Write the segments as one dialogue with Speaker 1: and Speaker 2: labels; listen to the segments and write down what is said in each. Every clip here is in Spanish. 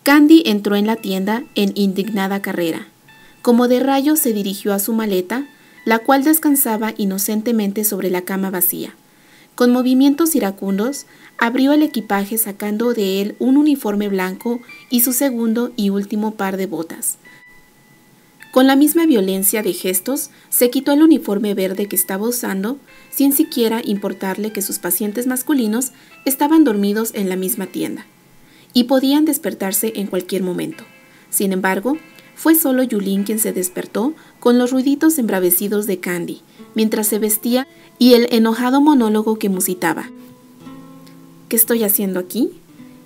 Speaker 1: Candy entró en la tienda en indignada carrera. Como de rayo se dirigió a su maleta, la cual descansaba inocentemente sobre la cama vacía. Con movimientos iracundos, abrió el equipaje sacando de él un uniforme blanco y su segundo y último par de botas. Con la misma violencia de gestos, se quitó el uniforme verde que estaba usando, sin siquiera importarle que sus pacientes masculinos estaban dormidos en la misma tienda y podían despertarse en cualquier momento. Sin embargo, fue solo Yulin quien se despertó con los ruiditos embravecidos de Candy, mientras se vestía y el enojado monólogo que musitaba. ¿Qué estoy haciendo aquí?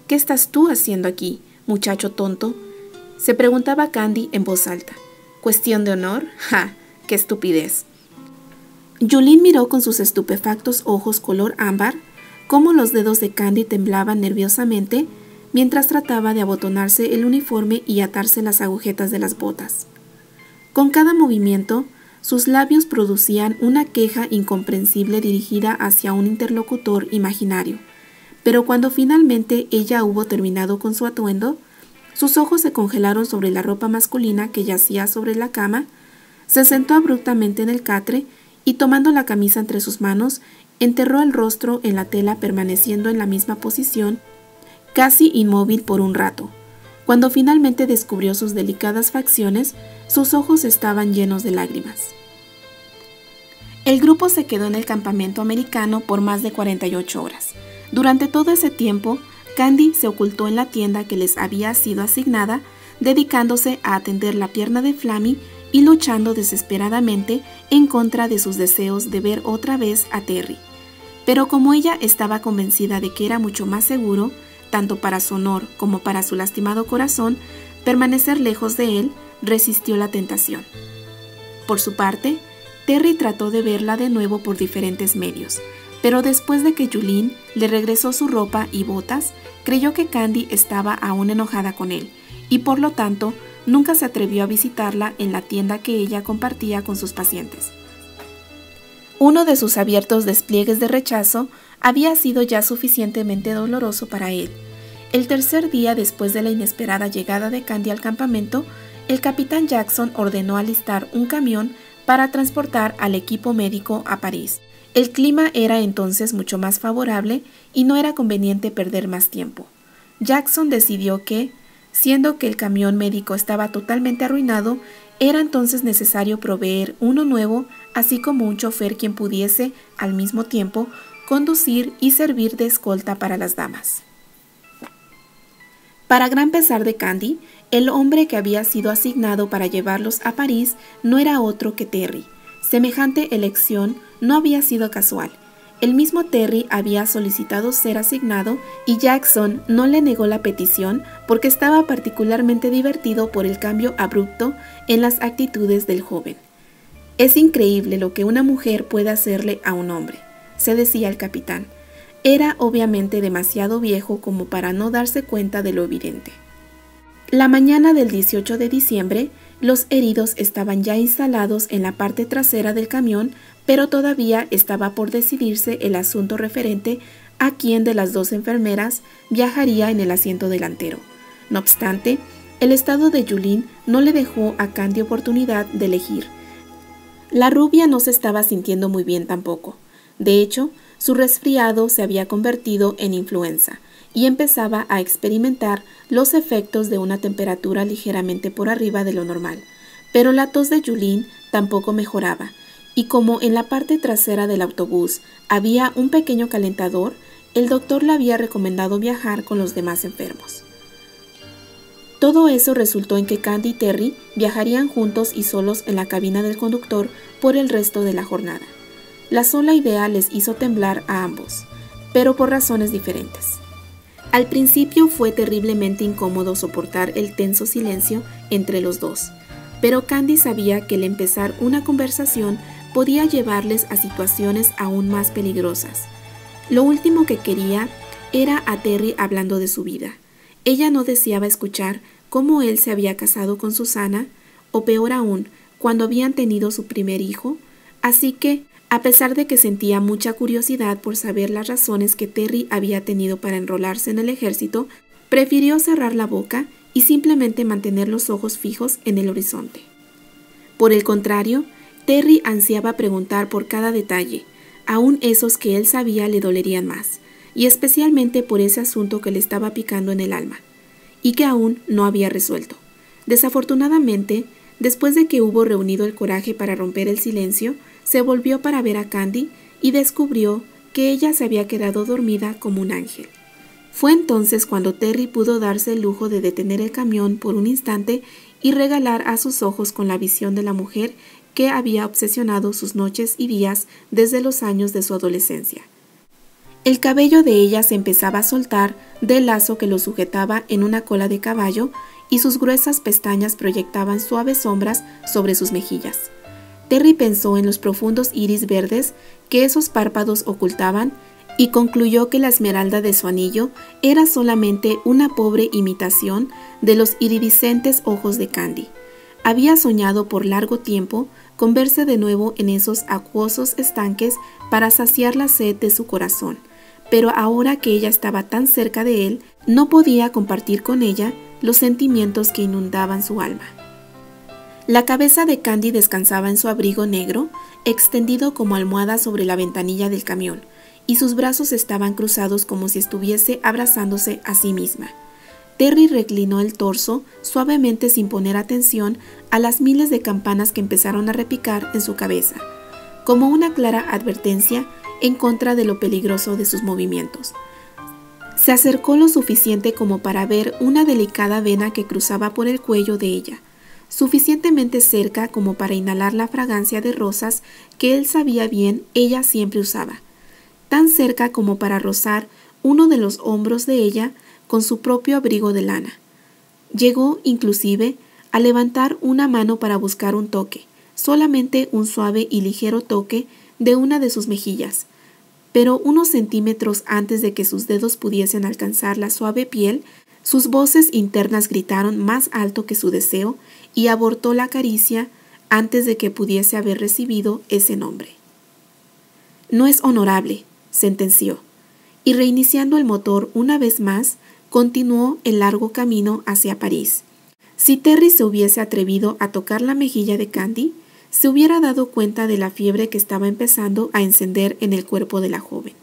Speaker 1: ¿Qué estás tú haciendo aquí, muchacho tonto?, se preguntaba Candy en voz alta. ¿Cuestión de honor? ¡Ja! ¡Qué estupidez! Yulin miró con sus estupefactos ojos color ámbar cómo los dedos de Candy temblaban nerviosamente mientras trataba de abotonarse el uniforme y atarse las agujetas de las botas. Con cada movimiento, sus labios producían una queja incomprensible dirigida hacia un interlocutor imaginario, pero cuando finalmente ella hubo terminado con su atuendo, sus ojos se congelaron sobre la ropa masculina que yacía sobre la cama, se sentó abruptamente en el catre y tomando la camisa entre sus manos, enterró el rostro en la tela permaneciendo en la misma posición, casi inmóvil por un rato. Cuando finalmente descubrió sus delicadas facciones, sus ojos estaban llenos de lágrimas. El grupo se quedó en el campamento americano por más de 48 horas. Durante todo ese tiempo, Candy se ocultó en la tienda que les había sido asignada, dedicándose a atender la pierna de Flammy y luchando desesperadamente en contra de sus deseos de ver otra vez a Terry. Pero como ella estaba convencida de que era mucho más seguro, tanto para su honor como para su lastimado corazón, permanecer lejos de él, resistió la tentación. Por su parte, Terry trató de verla de nuevo por diferentes medios, pero después de que Yulin le regresó su ropa y botas, creyó que Candy estaba aún enojada con él, y por lo tanto nunca se atrevió a visitarla en la tienda que ella compartía con sus pacientes. Uno de sus abiertos despliegues de rechazo había sido ya suficientemente doloroso para él. El tercer día después de la inesperada llegada de Candy al campamento, el capitán Jackson ordenó alistar un camión para transportar al equipo médico a París. El clima era entonces mucho más favorable y no era conveniente perder más tiempo. Jackson decidió que, siendo que el camión médico estaba totalmente arruinado, era entonces necesario proveer uno nuevo, así como un chofer quien pudiese, al mismo tiempo, conducir y servir de escolta para las damas. Para gran pesar de Candy, el hombre que había sido asignado para llevarlos a París no era otro que Terry. Semejante elección no había sido casual. El mismo Terry había solicitado ser asignado y Jackson no le negó la petición porque estaba particularmente divertido por el cambio abrupto en las actitudes del joven. Es increíble lo que una mujer puede hacerle a un hombre, se decía el capitán. Era obviamente demasiado viejo como para no darse cuenta de lo evidente. La mañana del 18 de diciembre, los heridos estaban ya instalados en la parte trasera del camión, pero todavía estaba por decidirse el asunto referente a quién de las dos enfermeras viajaría en el asiento delantero. No obstante, el estado de Yulin no le dejó a Candy oportunidad de elegir. La rubia no se estaba sintiendo muy bien tampoco. De hecho, su resfriado se había convertido en influenza y empezaba a experimentar los efectos de una temperatura ligeramente por arriba de lo normal. Pero la tos de Yulin tampoco mejoraba, y como en la parte trasera del autobús había un pequeño calentador, el doctor le había recomendado viajar con los demás enfermos. Todo eso resultó en que Candy y Terry viajarían juntos y solos en la cabina del conductor por el resto de la jornada. La sola idea les hizo temblar a ambos, pero por razones diferentes. Al principio fue terriblemente incómodo soportar el tenso silencio entre los dos, pero Candy sabía que el empezar una conversación podía llevarles a situaciones aún más peligrosas. Lo último que quería era a Terry hablando de su vida. Ella no deseaba escuchar cómo él se había casado con Susana, o peor aún, cuando habían tenido su primer hijo, así que, a pesar de que sentía mucha curiosidad por saber las razones que Terry había tenido para enrolarse en el ejército, prefirió cerrar la boca y simplemente mantener los ojos fijos en el horizonte. Por el contrario, Terry ansiaba preguntar por cada detalle, aun esos que él sabía le dolerían más, y especialmente por ese asunto que le estaba picando en el alma, y que aún no había resuelto. Desafortunadamente, después de que hubo reunido el coraje para romper el silencio, se volvió para ver a Candy y descubrió que ella se había quedado dormida como un ángel. Fue entonces cuando Terry pudo darse el lujo de detener el camión por un instante y regalar a sus ojos con la visión de la mujer que había obsesionado sus noches y días desde los años de su adolescencia. El cabello de ella se empezaba a soltar del lazo que lo sujetaba en una cola de caballo y sus gruesas pestañas proyectaban suaves sombras sobre sus mejillas. Terry pensó en los profundos iris verdes que esos párpados ocultaban y concluyó que la esmeralda de su anillo era solamente una pobre imitación de los iridiscentes ojos de Candy. Había soñado por largo tiempo con verse de nuevo en esos acuosos estanques para saciar la sed de su corazón, pero ahora que ella estaba tan cerca de él, no podía compartir con ella los sentimientos que inundaban su alma. La cabeza de Candy descansaba en su abrigo negro, extendido como almohada sobre la ventanilla del camión, y sus brazos estaban cruzados como si estuviese abrazándose a sí misma. Terry reclinó el torso suavemente sin poner atención a las miles de campanas que empezaron a repicar en su cabeza, como una clara advertencia en contra de lo peligroso de sus movimientos. Se acercó lo suficiente como para ver una delicada vena que cruzaba por el cuello de ella, suficientemente cerca como para inhalar la fragancia de rosas que él sabía bien ella siempre usaba, tan cerca como para rozar uno de los hombros de ella con su propio abrigo de lana. Llegó, inclusive, a levantar una mano para buscar un toque, solamente un suave y ligero toque de una de sus mejillas, pero unos centímetros antes de que sus dedos pudiesen alcanzar la suave piel, sus voces internas gritaron más alto que su deseo y abortó la caricia antes de que pudiese haber recibido ese nombre. No es honorable, sentenció, y reiniciando el motor una vez más, continuó el largo camino hacia París. Si Terry se hubiese atrevido a tocar la mejilla de Candy, se hubiera dado cuenta de la fiebre que estaba empezando a encender en el cuerpo de la joven.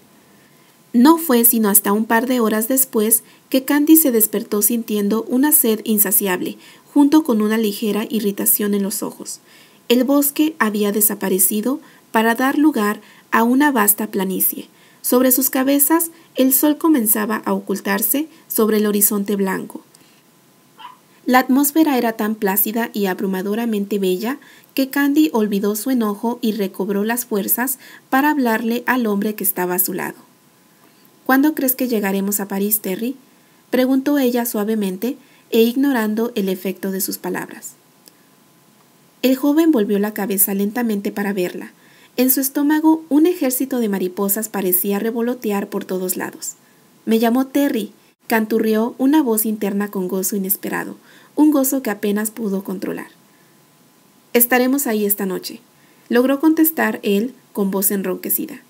Speaker 1: No fue sino hasta un par de horas después que Candy se despertó sintiendo una sed insaciable, junto con una ligera irritación en los ojos. El bosque había desaparecido para dar lugar a una vasta planicie. Sobre sus cabezas el sol comenzaba a ocultarse sobre el horizonte blanco. La atmósfera era tan plácida y abrumadoramente bella que Candy olvidó su enojo y recobró las fuerzas para hablarle al hombre que estaba a su lado. ¿Cuándo crees que llegaremos a París, Terry?, preguntó ella suavemente e ignorando el efecto de sus palabras. El joven volvió la cabeza lentamente para verla. En su estómago un ejército de mariposas parecía revolotear por todos lados. «Me llamó Terry», canturrió una voz interna con gozo inesperado, un gozo que apenas pudo controlar. «Estaremos ahí esta noche», logró contestar él con voz enronquecida.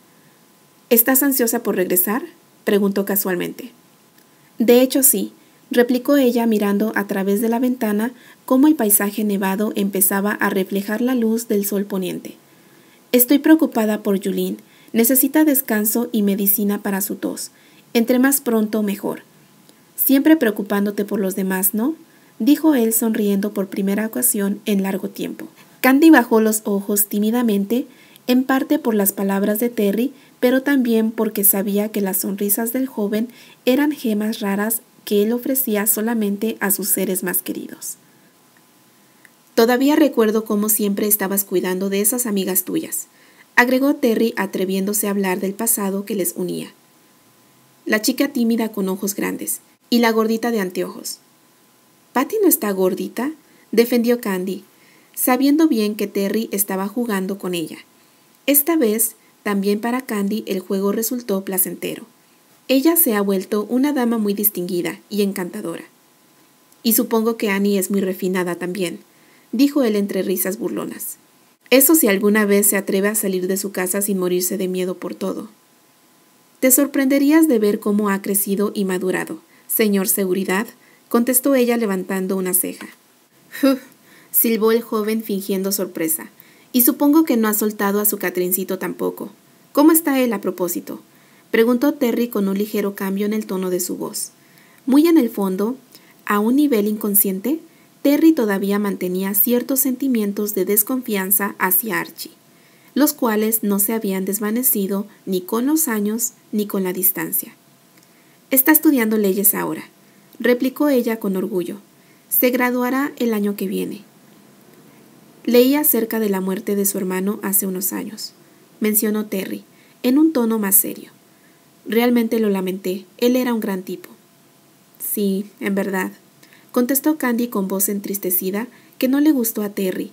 Speaker 1: «¿Estás ansiosa por regresar?», preguntó casualmente. «De hecho sí», replicó ella mirando a través de la ventana cómo el paisaje nevado empezaba a reflejar la luz del sol poniente. «Estoy preocupada por Julien. Necesita descanso y medicina para su tos. Entre más pronto, mejor». «Siempre preocupándote por los demás, ¿no?», dijo él sonriendo por primera ocasión en largo tiempo. Candy bajó los ojos tímidamente, en parte por las palabras de Terry, pero también porque sabía que las sonrisas del joven eran gemas raras que él ofrecía solamente a sus seres más queridos. «Todavía recuerdo cómo siempre estabas cuidando de esas amigas tuyas», agregó Terry atreviéndose a hablar del pasado que les unía. «La chica tímida con ojos grandes y la gordita de anteojos». «¿Patty no está gordita?», defendió Candy, sabiendo bien que Terry estaba jugando con ella. Esta vez, también para Candy el juego resultó placentero. Ella se ha vuelto una dama muy distinguida y encantadora. «Y supongo que Annie es muy refinada también», dijo él entre risas burlonas. «Eso si alguna vez se atreve a salir de su casa sin morirse de miedo por todo». «Te sorprenderías de ver cómo ha crecido y madurado, señor Seguridad», contestó ella levantando una ceja. Silbó el joven fingiendo sorpresa. Y supongo que no ha soltado a su Catrincito tampoco. ¿Cómo está él a propósito? Preguntó Terry con un ligero cambio en el tono de su voz. Muy en el fondo, a un nivel inconsciente, Terry todavía mantenía ciertos sentimientos de desconfianza hacia Archie, los cuales no se habían desvanecido ni con los años ni con la distancia. Está estudiando leyes ahora, replicó ella con orgullo. Se graduará el año que viene. Leí acerca de la muerte de su hermano hace unos años, mencionó Terry, en un tono más serio. Realmente lo lamenté, él era un gran tipo. Sí, en verdad, contestó Candy con voz entristecida que no le gustó a Terry,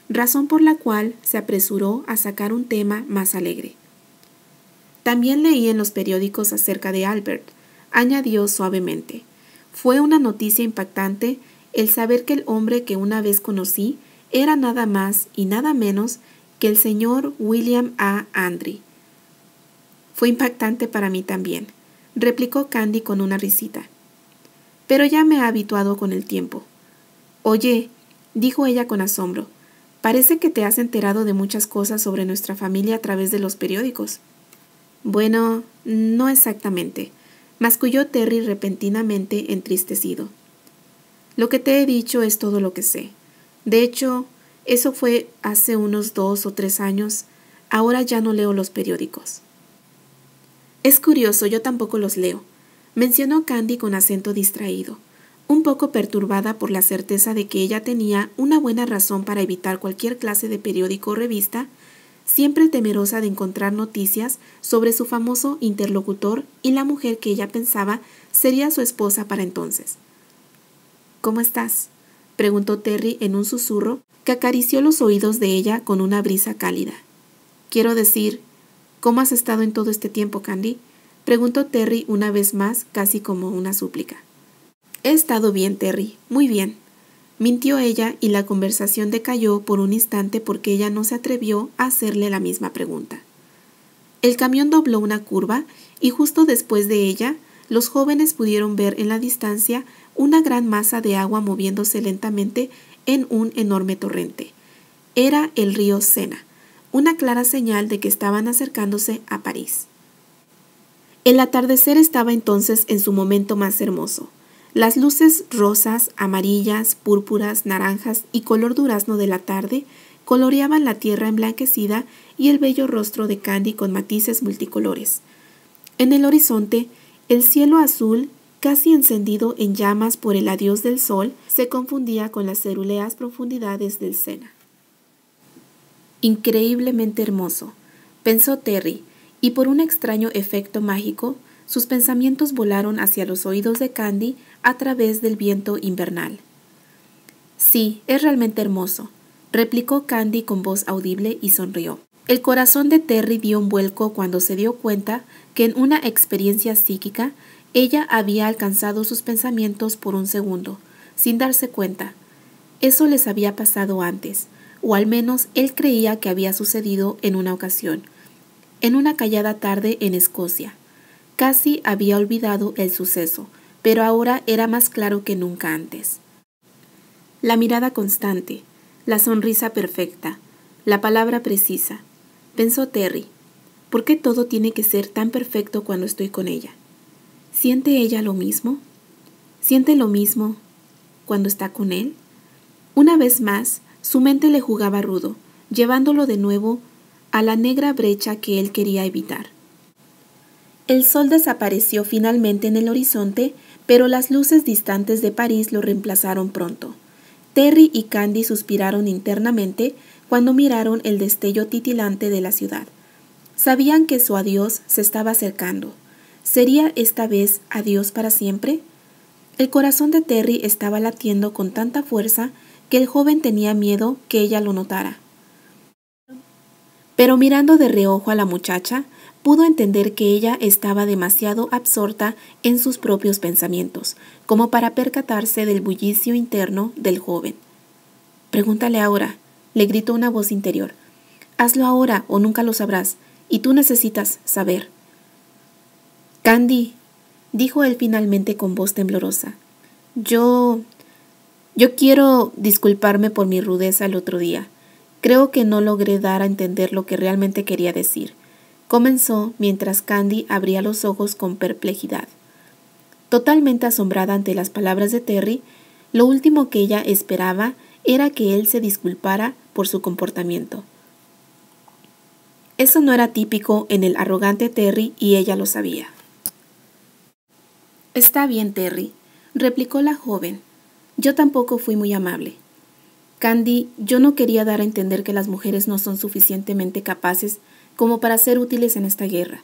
Speaker 1: razón por la cual se apresuró a sacar un tema más alegre. También leí en los periódicos acerca de Albert, añadió suavemente. Fue una noticia impactante el saber que el hombre que una vez conocí era nada más y nada menos que el señor William A. Andry. Fue impactante para mí también, replicó Candy con una risita. Pero ya me he habituado con el tiempo. Oye, dijo ella con asombro, parece que te has enterado de muchas cosas sobre nuestra familia a través de los periódicos. Bueno, no exactamente, masculló Terry repentinamente entristecido. Lo que te he dicho es todo lo que sé. De hecho, eso fue hace unos 2 o 3 años. Ahora ya no leo los periódicos. Es curioso, yo tampoco los leo, mencionó Candy con acento distraído, un poco perturbada por la certeza de que ella tenía una buena razón para evitar cualquier clase de periódico o revista, siempre temerosa de encontrar noticias sobre su famoso interlocutor y la mujer que ella pensaba sería su esposa para entonces. ¿Cómo estás?, preguntó Terry en un susurro que acarició los oídos de ella con una brisa cálida. Quiero decir, ¿cómo has estado en todo este tiempo, Candy?, preguntó Terry una vez más, casi como una súplica. He estado bien, Terry, muy bien, mintió ella, y la conversación decayó por un instante porque ella no se atrevió a hacerle la misma pregunta. El camión dobló una curva y justo después de ella, los jóvenes pudieron ver en la distancia una gran masa de agua moviéndose lentamente en un enorme torrente. Era el río Sena, una clara señal de que estaban acercándose a París. El atardecer estaba entonces en su momento más hermoso. Las luces rosas, amarillas, púrpuras, naranjas y color durazno de la tarde coloreaban la tierra emblanquecida y el bello rostro de Candy con matices multicolores. En el horizonte, el cielo azul, casi encendido en llamas por el adiós del sol, se confundía con las cerúleas profundidades del Sena. Increíblemente hermoso, pensó Terry, y por un extraño efecto mágico, sus pensamientos volaron hacia los oídos de Candy a través del viento invernal. Sí, es realmente hermoso, replicó Candy con voz audible y sonrió. El corazón de Terry dio un vuelco cuando se dio cuenta que en una experiencia psíquica ella había alcanzado sus pensamientos por un segundo, sin darse cuenta. Eso les había pasado antes, o al menos él creía que había sucedido en una ocasión, en una callada tarde en Escocia. Casi había olvidado el suceso, pero ahora era más claro que nunca antes. La mirada constante, la sonrisa perfecta, la palabra precisa, pensó Terry. ¿Por qué todo tiene que ser tan perfecto cuando estoy con ella? ¿Siente ella lo mismo? ¿Siente lo mismo cuando está con él? Una vez más, su mente le jugaba rudo, llevándolo de nuevo a la negra brecha que él quería evitar. El sol desapareció finalmente en el horizonte, pero las luces distantes de París lo reemplazaron pronto. Terry y Candy suspiraron internamente cuando miraron el destello titilante de la ciudad. Sabían que su adiós se estaba acercando. ¿Sería esta vez adiós para siempre? El corazón de Terry estaba latiendo con tanta fuerza que el joven tenía miedo que ella lo notara. Pero mirando de reojo a la muchacha, pudo entender que ella estaba demasiado absorta en sus propios pensamientos, como para percatarse del bullicio interno del joven. «Pregúntale ahora», le gritó una voz interior. «Hazlo ahora o nunca lo sabrás, y tú necesitas saber». «Candy», dijo él finalmente con voz temblorosa, Yo quiero disculparme por mi rudeza el otro día. Creo que no logré dar a entender lo que realmente quería decir. Comenzó mientras Candy abría los ojos con perplejidad. Totalmente asombrada ante las palabras de Terry, lo último que ella esperaba era que él se disculpara por su comportamiento. Eso no era típico en el arrogante Terry y ella lo sabía. Está bien, Terry, replicó la joven. Yo tampoco fui muy amable. Candy, yo no quería dar a entender que las mujeres no son suficientemente capaces como para ser útiles en esta guerra.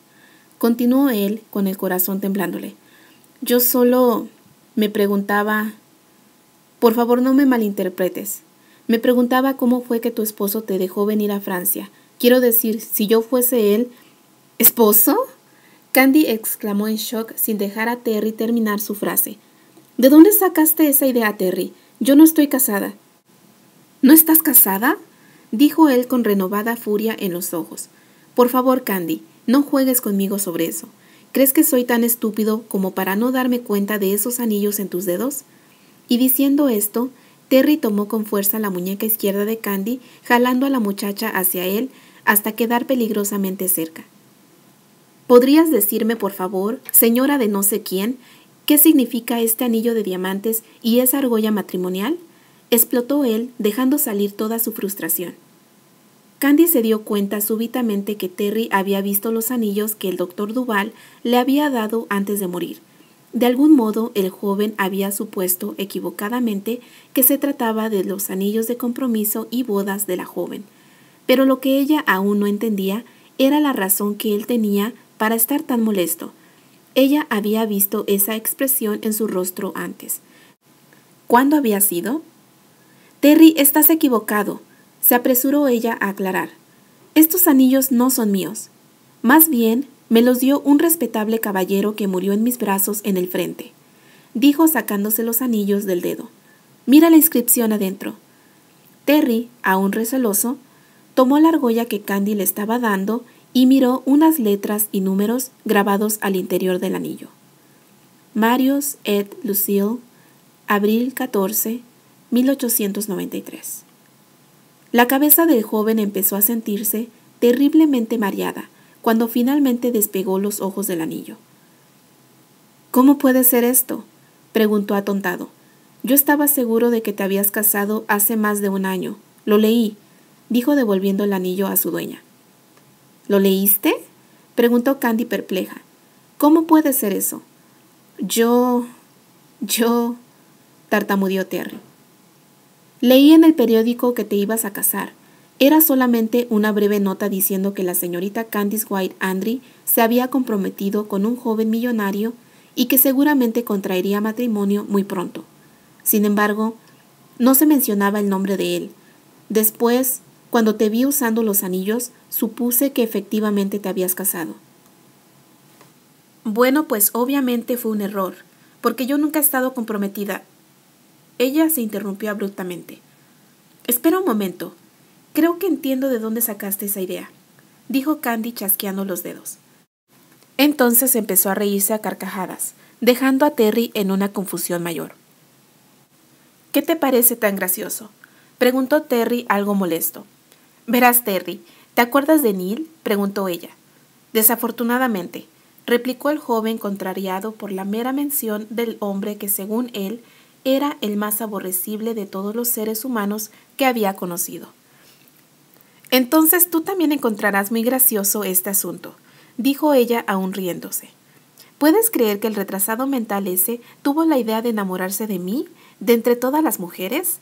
Speaker 1: Continuó él con el corazón temblándole. Yo solo me preguntaba... Por favor, no me malinterpretes. Me preguntaba cómo fue que tu esposo te dejó venir a Francia. Quiero decir, si yo fuese él... ¿Esposo? Candy exclamó en shock sin dejar a Terry terminar su frase. ¿De dónde sacaste esa idea, Terry? Yo no estoy casada. ¿No estás casada? Dijo él con renovada furia en los ojos. Por favor, Candy, no juegues conmigo sobre eso. ¿Crees que soy tan estúpido como para no darme cuenta de esos anillos en tus dedos? Y diciendo esto, Terry tomó con fuerza la muñeca izquierda de Candy, jalando a la muchacha hacia él hasta quedar peligrosamente cerca. ¿Podrías decirme, por favor, señora de no sé quién, qué significa este anillo de diamantes y esa argolla matrimonial? Explotó él, dejando salir toda su frustración. Candy se dio cuenta súbitamente que Terry había visto los anillos que el doctor Duval le había dado antes de morir. De algún modo, el joven había supuesto equivocadamente que se trataba de los anillos de compromiso y bodas de la joven, pero lo que ella aún no entendía era la razón que él tenía para estar tan molesto. Ella había visto esa expresión en su rostro antes. ¿Cuándo había sido? Terry, estás equivocado, se apresuró ella a aclarar. Estos anillos no son míos. Más bien, me los dio un respetable caballero que murió en mis brazos en el frente, dijo sacándose los anillos del dedo. Mira la inscripción adentro. Terry, aún receloso, tomó la argolla que Candy le estaba dando y miró unas letras y números grabados al interior del anillo. Marius et Lucille, abril 14, 1893. La cabeza del joven empezó a sentirse terriblemente mareada cuando finalmente despegó los ojos del anillo. ¿Cómo puede ser esto?, preguntó atontado. Yo estaba seguro de que te habías casado hace más de un año. Lo leí, dijo devolviendo el anillo a su dueña. ¿Lo leíste?, preguntó Candy perpleja. ¿Cómo puede ser eso? Yo... tartamudeó Terry. Leí en el periódico que te ibas a casar. Era solamente una breve nota diciendo que la señorita Candice White Andry se había comprometido con un joven millonario y que seguramente contraería matrimonio muy pronto. Sin embargo, no se mencionaba el nombre de él. Después, cuando te vi usando los anillos, supuse que efectivamente te habías casado. Bueno, pues obviamente fue un error, porque yo nunca he estado comprometida. Ella se interrumpió abruptamente. Espera un momento. Creo que entiendo de dónde sacaste esa idea, dijo Candy chasqueando los dedos. Entonces empezó a reírse a carcajadas, dejando a Terry en una confusión mayor. ¿Qué te parece tan gracioso?, preguntó Terry algo molesto. Verás, Terry, ¿te acuerdas de Neil?, preguntó ella. Desafortunadamente, replicó el joven contrariado por la mera mención del hombre que según él era el más aborrecible de todos los seres humanos que había conocido. Entonces tú también encontrarás muy gracioso este asunto, dijo ella aún riéndose. ¿Puedes creer que el retrasado mental ese tuvo la idea de enamorarse de mí, de entre todas las mujeres?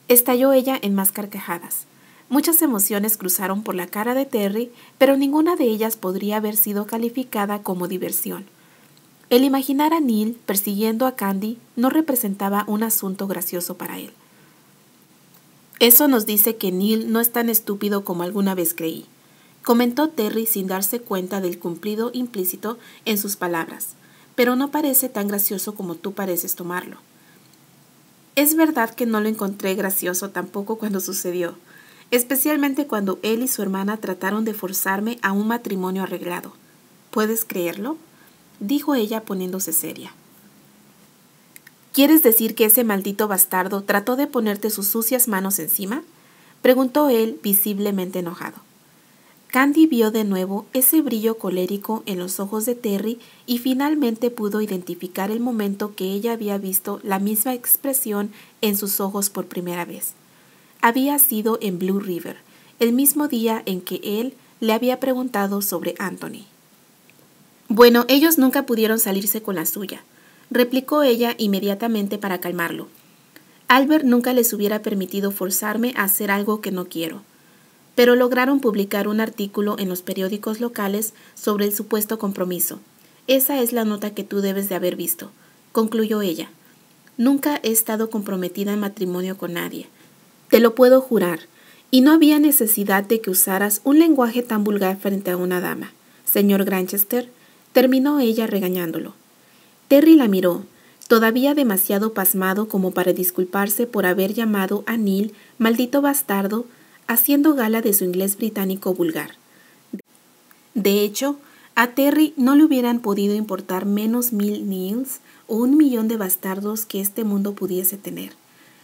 Speaker 1: Estalló ella en más carcajadas. Muchas emociones cruzaron por la cara de Terry, pero ninguna de ellas podría haber sido calificada como diversión. El imaginar a Neil persiguiendo a Candy no representaba un asunto gracioso para él. Eso nos dice que Neil no es tan estúpido como alguna vez creí, comentó Terry sin darse cuenta del cumplido implícito en sus palabras, pero no parece tan gracioso como tú pareces tomarlo. Es verdad que no lo encontré gracioso tampoco cuando sucedió, especialmente cuando él y su hermana trataron de forzarme a un matrimonio arreglado. ¿Puedes creerlo?, dijo ella poniéndose seria. ¿Quieres decir que ese maldito bastardo trató de ponerte sus sucias manos encima?, preguntó él, visiblemente enojado. Candy vio de nuevo ese brillo colérico en los ojos de Terry y finalmente pudo identificar el momento que ella había visto la misma expresión en sus ojos por primera vez. Había sido en Blue River, el mismo día en que él le había preguntado sobre Anthony. Bueno, ellos nunca pudieron salirse con la suya, replicó ella inmediatamente para calmarlo. Albert nunca les hubiera permitido forzarme a hacer algo que no quiero. Pero lograron publicar un artículo en los periódicos locales sobre el supuesto compromiso. Esa es la nota que tú debes de haber visto, concluyó ella. Nunca he estado comprometida en matrimonio con nadie. Te lo puedo jurar. Y no había necesidad de que usaras un lenguaje tan vulgar frente a una dama. Señor Granchester, terminó ella regañándolo. Terry la miró, todavía demasiado pasmado como para disculparse por haber llamado a Neil maldito bastardo, haciendo gala de su inglés británico vulgar. De hecho, a Terry no le hubieran podido importar menos 1000 Neils o 1.000.000 de bastardos que este mundo pudiese tener.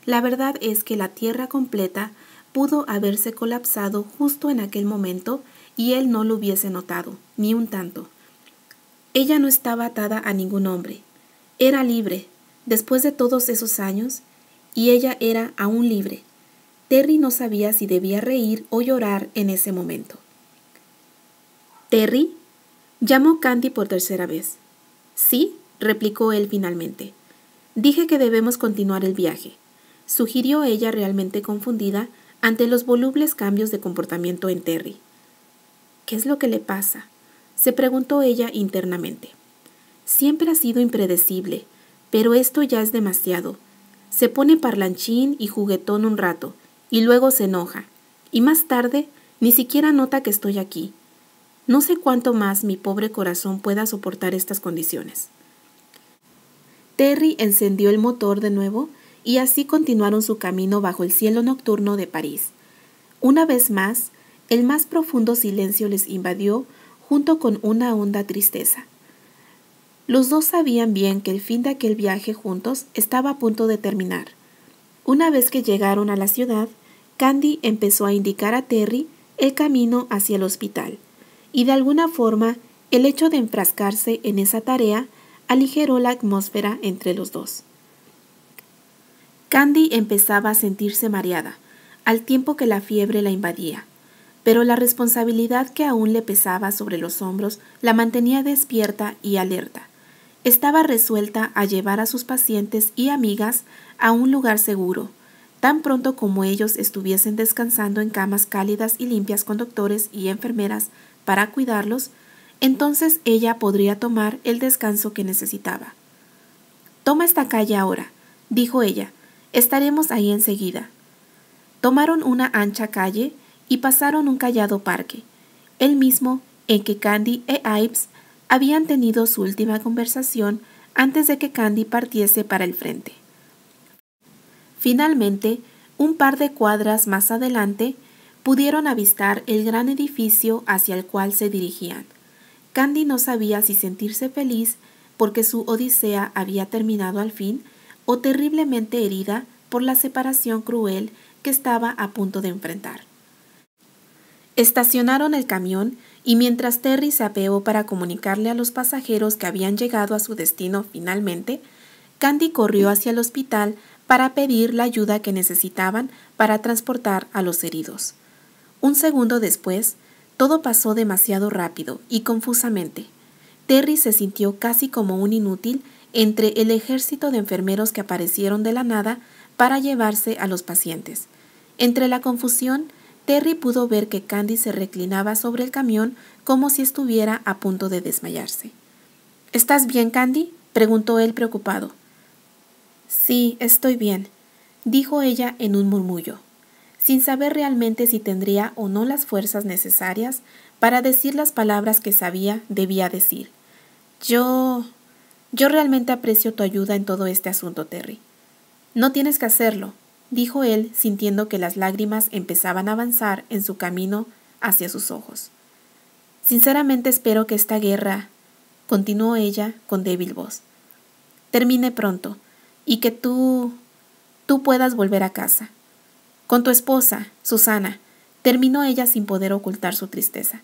Speaker 1: La verdad es que la tierra completa pudo haberse colapsado justo en aquel momento y él no lo hubiese notado, ni un tanto. Ella no estaba atada a ningún hombre. Era libre, después de todos esos años, y ella era aún libre. Terry no sabía si debía reír o llorar en ese momento. ¿Terry?, llamó Candy por tercera vez. Sí, replicó él finalmente. Dije que debemos continuar el viaje, sugirió ella realmente confundida ante los volubles cambios de comportamiento en Terry. ¿Qué es lo que le pasa?, se preguntó ella internamente. Siempre ha sido impredecible, pero esto ya es demasiado. Se pone parlanchín y juguetón un rato, y luego se enoja, y más tarde ni siquiera nota que estoy aquí. No sé cuánto más mi pobre corazón pueda soportar estas condiciones. Terry encendió el motor de nuevo y así continuaron su camino bajo el cielo nocturno de París. Una vez más, el más profundo silencio les invadió junto con una honda tristeza. Los dos sabían bien que el fin de aquel viaje juntos estaba a punto de terminar. Una vez que llegaron a la ciudad, Candy empezó a indicar a Terry el camino hacia el hospital, y de alguna forma el hecho de enfrascarse en esa tarea aligeró la atmósfera entre los dos. Candy empezaba a sentirse mareada, al tiempo que la fiebre la invadía, pero la responsabilidad que aún le pesaba sobre los hombros la mantenía despierta y alerta. Estaba resuelta a llevar a sus pacientes y amigas a un lugar seguro, tan pronto como ellos estuviesen descansando en camas cálidas y limpias con doctores y enfermeras para cuidarlos, entonces ella podría tomar el descanso que necesitaba. «Toma esta calle ahora», dijo ella, «estaremos ahí enseguida». Tomaron una ancha calle y pasaron un callado parque, el mismo en que Candy e Ives habían tenido su última conversación antes de que Candy partiese para el frente. Finalmente, un par de cuadras más adelante, pudieron avistar el gran edificio hacia el cual se dirigían. Candy no sabía si sentirse feliz porque su odisea había terminado al fin o terriblemente herida por la separación cruel que estaba a punto de enfrentar. Estacionaron el camión y mientras Terry se apeó para comunicarle a los pasajeros que habían llegado a su destino finalmente, Candy corrió hacia el hospital para pedir la ayuda que necesitaban para transportar a los heridos. Un segundo después, todo pasó demasiado rápido y confusamente. Terry se sintió casi como un inútil entre el ejército de enfermeros que aparecieron de la nada para llevarse a los pacientes. Entre la confusión, Terry pudo ver que Candy se reclinaba sobre el camión como si estuviera a punto de desmayarse. «¿Estás bien, Candy?», preguntó él preocupado. «Sí, estoy bien», dijo ella en un murmullo, sin saber realmente si tendría o no las fuerzas necesarias para decir las palabras que sabía debía decir. Yo realmente aprecio tu ayuda en todo este asunto, Terry». «No tienes que hacerlo», dijo él, sintiendo que las lágrimas empezaban a avanzar en su camino hacia sus ojos. «Sinceramente espero que esta guerra», continuó ella con débil voz, «termine pronto. y que tú puedas volver a casa. Con tu esposa, Susana, terminó ella sin poder ocultar su tristeza.